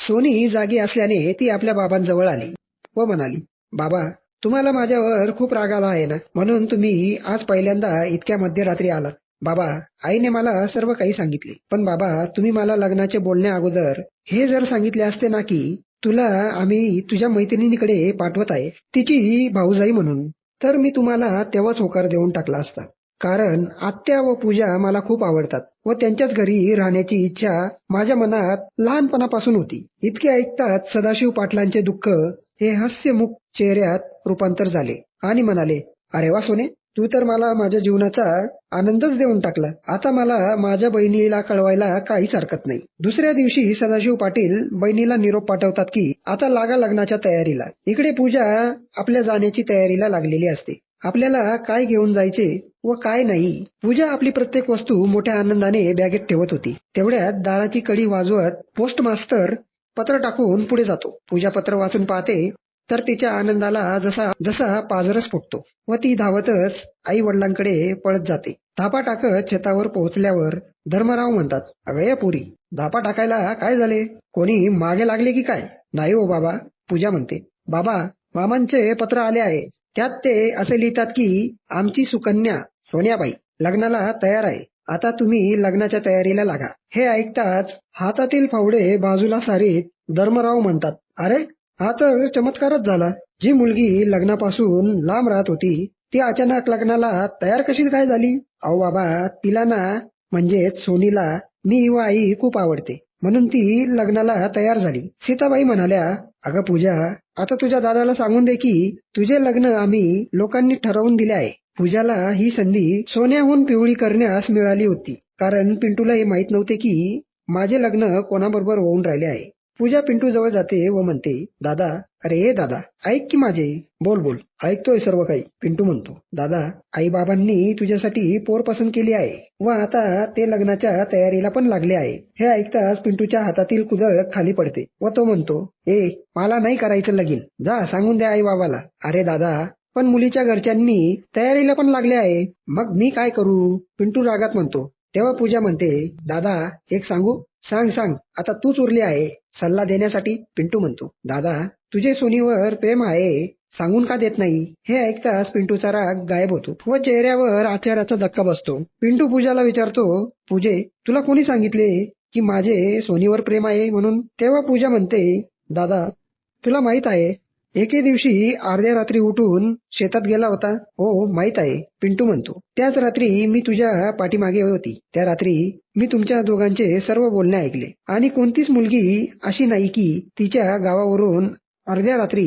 Sony जागी असल्याने ती आपल्या बाबांजवळ आली व म्हणाली, बाबा, तुम्हाला माझ्यावर खूप राग आला आहे ना, म्हणून तुम्ही आज पहिल्यांदा इतक्या मध्यरात्री आलात. बाबा, आईने मला सर्व काही सांगितले. पण बाबा, तुम्ही मला लग्नाचे बोलण्या अगोदर हे जर सांगितले असते ना की तुला आम्ही तुझ्या मैत्रिणीकडे पाठवत आहे, तिची भाऊजाई म्हणून, तर मी तुम्हाला तेव्हाच होकार देऊन टाकला असता. कारण आत्या व पूजा मला खूप आवडतात व त्यांच्याच घरी राहण्याची इच्छा माझ्या मनात लहानपणापासून होती. इतके ऐकताच सदाशिव पाटलांचे दुःख हे हास्यमुख चेहऱ्यात रूपांतर झाले आणि म्हणाले, अरे वा सोने, तू तर मला माझ्या जीवनाचा आनंदच देऊन टाकला. आता मला माझ्या बहिणीला कळवायला काहीच हरकत नाही. दुसऱ्या दिवशी सदाशिव पाटील बहिणीला निरोप पाठवतात की आता लागा लग्नाच्या तयारीला. इकडे पूजा आपल्या जाण्याची तयारीला लागलेली असते. आपल्याला काय घेऊन जायचे व काय नाही. पूजा आपली प्रत्येक वस्तू मोठ्या आनंदाने बॅगेत ठेवत होती. तेवढ्यात दाराची कडी वाजवत पोस्ट मास्तर पत्र टाकून पुढे जातो. पूजा पत्र वाचून पाहते तर तिच्या आनंदाला जसा जसा पाजरच फुटतो व ती धावतच आई वडिलांकडे पळत जाते. धापा टाकत छतावर पोहोचल्यावर धर्मराव म्हणतात, अगं या पुरी, धापा टाकायला काय झाले? कोणी मागे लागले की काय? नाही हो बाबा, पूजा म्हणते. बाबा, मामांचे पत्र आले आहे. त्यात ते असे लिहितात की आमची सुकन्या सोन्याबाई लग्नाला तयार आहे. आता तुम्ही लग्नाच्या तयारीला लागा. हे ऐकताच हातातील फावडे बाजूला सारीत धर्मराव म्हणतात, अरे हा तर चमत्कारच झाला. जी मुलगी लग्नापासून लांब राहत होती ती अचानक लग्नाला तयार कशी काय झाली? अहो बाबा, तिला ना, म्हणजेच सोनीला मी व आई खूप आवडते म्हणून ती लग्नाला तयार झाली. सीताबाई म्हणाल्या, अगं पूजा, आता तुझ्या दादाला सांगून दे की तुझे लग्न आम्ही लोकांनी ठरवून दिले आहे. पूजाला ही संधी सोन्याहून पिवळी करण्यास मिळाली होती, कारण पिंटूला हे माहीत नव्हते की माझे लग्न कोणाबरोबर होऊन राहिले आहे. पूजा पिंटू जवळ जाते व म्हणते, दादा, अरे दादा, ऐक की माझे. बोल बोल, ऐकतोय सर्व काही, पिंटू म्हणतो. दादा, आई बाबांनी तुझ्यासाठी पोर पसंत केली आहे व आता ते लग्नाच्या तयारीला पण लागले आहे. हे ऐकताच पिंटूच्या हातातील कुदळ खाली पडते व तो म्हणतो, मला नाही करायचं लगीन, जा सांगून द्या आई बाबाला. अरे दादा, पण मुलीच्या घरच्यांनी तयारीला पण लागले आहे, मग मी काय करू? पिंटू रागात म्हणतो. तेव्हा पूजा म्हणते, दादा एक सांगू? सांग सांग, आता तूच उरली आहे सल्ला देण्यासाठी. पिंटू म्हणतो, दादा तुझे सोनीवर प्रेम आहे, सांगून का देत नाही? हे ऐकताच पिंटूचा राग गायब होतो व चेहऱ्यावर आश्चर्याचा धक्का बसतो. पिंटू पूजाला विचारतो, पूजे, तुला कोणी सांगितले की माझे सोनीवर प्रेम आहे म्हणून? तेव्हा पूजा म्हणते, दादा तुला माहित आहे, एके दिवशी अर्ध्या रात्री उठून शेतात गेला होता. हो माहित आहे, पिंटू म्हणतो. त्याच रात्री मी तुझ्या पाठीमागे होती. त्या रात्री मी तुमच्या दोघांचे सर्व बोलणे ऐकले आणि कोणतीच मुलगी अशी नाही की तिच्या गावावरून अर्ध्या रात्री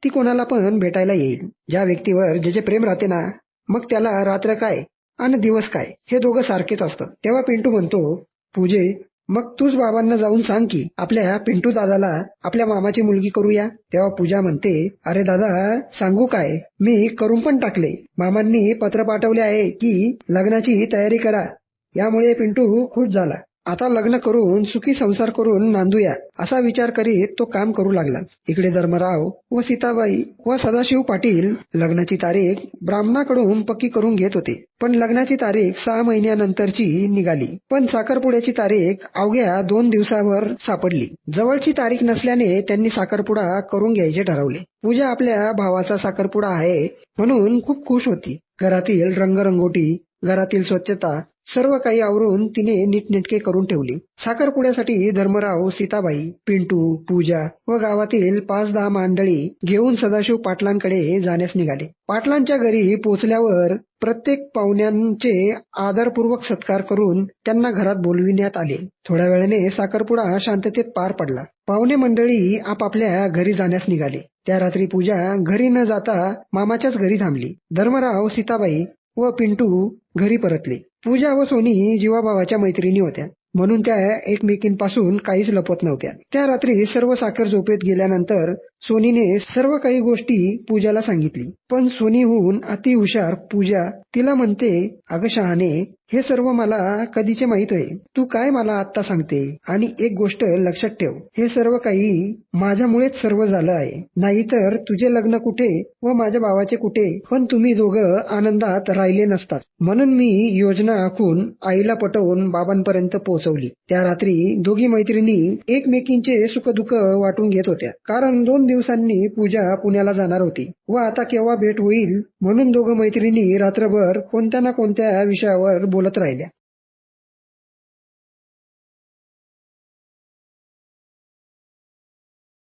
ती कोणाला पण भेटायला येईल. ज्या व्यक्तीवर जे प्रेम राहते ना, मग त्याला रात्र काय आणि दिवस काय हे दोघं सारखेच असतात. तेव्हा पिंटू म्हणतो, पूजे, मग तूच बाबांना जाऊन सांग की आपल्या पिंटू दादाला आपल्या मामाची मुलगी करूया. तेव्हा पूजा म्हणते, अरे दादा सांगू काय, मी करून पण टाकले. मामांनी पत्र पाठवले आहे की लग्नाची तयारी करा. यामुळे पिंटू खुश झाला. आता लग्न करून सुखी संसार करून नांदूया असा विचार करीत तो काम करू लागला. इकडे धर्मराव व सीताबाई व सदाशिव पाटील लग्नाची तारीख ब्राह्मणाकडून पक्की करून घेत होते. पण लग्नाची तारीख 6 महिन्यानंतरची निघाली. पण साखरपुड्याची तारीख अवघ्या 2 दिवसावर सापडली. जवळची तारीख नसल्याने त्यांनी साखरपुडा करून घ्यायचे ठरवले. पूजा आपल्या भावाचा साखरपुडा आहे म्हणून खूप खुश होती. घरातील रंगरंगोटी, घरातील स्वच्छता सर्व काही आवरून तिने नीटनेटके करून ठेवली. साखरपुड्यासाठी धर्मराव, सीताबाई, पिंटू, पूजा व गावातील 5-10 मंडळी घेऊन सदाशिव पाटलांकडे जाण्यास निघाले. पाटलांच्या घरी पोहोचल्यावर प्रत्येक पाहुण्यांचे आदरपूर्वक सत्कार करून त्यांना घरात बोलविण्यात आले. थोड्या वेळाने साखरपुडा शांततेत पार पडला. पाहुणे मंडळी आपापल्या घरी जाण्यास निघाले. त्या रात्री पूजा घरी न जाता मामाच्याच घरी थांबली. धर्मराव, सीताबाई व पिंटू घरी परतले. पूजा व सोनी जीवाभावाच्या मैत्रिणी होत्या म्हणून त्या एकमेकींपासून काहीच लपवत नव्हत्या. त्या रात्री सर्व साखर झोपेत गेल्यानंतर सोनीने सर्व काही गोष्टी पूजाला सांगितली. पण सोनीहून अति हुशार पूजा तिला म्हणते, अगं शहाणे, हे सर्व मला कधीचे माहित आहे. तू काय मला आत्ता सांगते. आणि एक गोष्ट लक्षात ठेव, हे सर्व काही माझ्यामुळेच सर्व झालं आहे. नाहीतर तुझे लग्न कुठे व माझ्या भावाचे कुठे, पण तुम्ही दोघं आनंदात राहिले नसतात. म्हणून मी योजना आखून आईला पटवून बाबांपर्यंत पोहोचवली. त्या रात्री दोघी मैत्रिणी एकमेकींचे सुखदुःख वाटून घेत होत्या. कारण 2 दिवसांनी पूजा पुण्याला जाणार होती व आता केव्हा भेट होईल म्हणून दोघं मैत्रिणी रात्रभर कोणत्या ना कोणत्या विषयावर बोलत राहिल्या.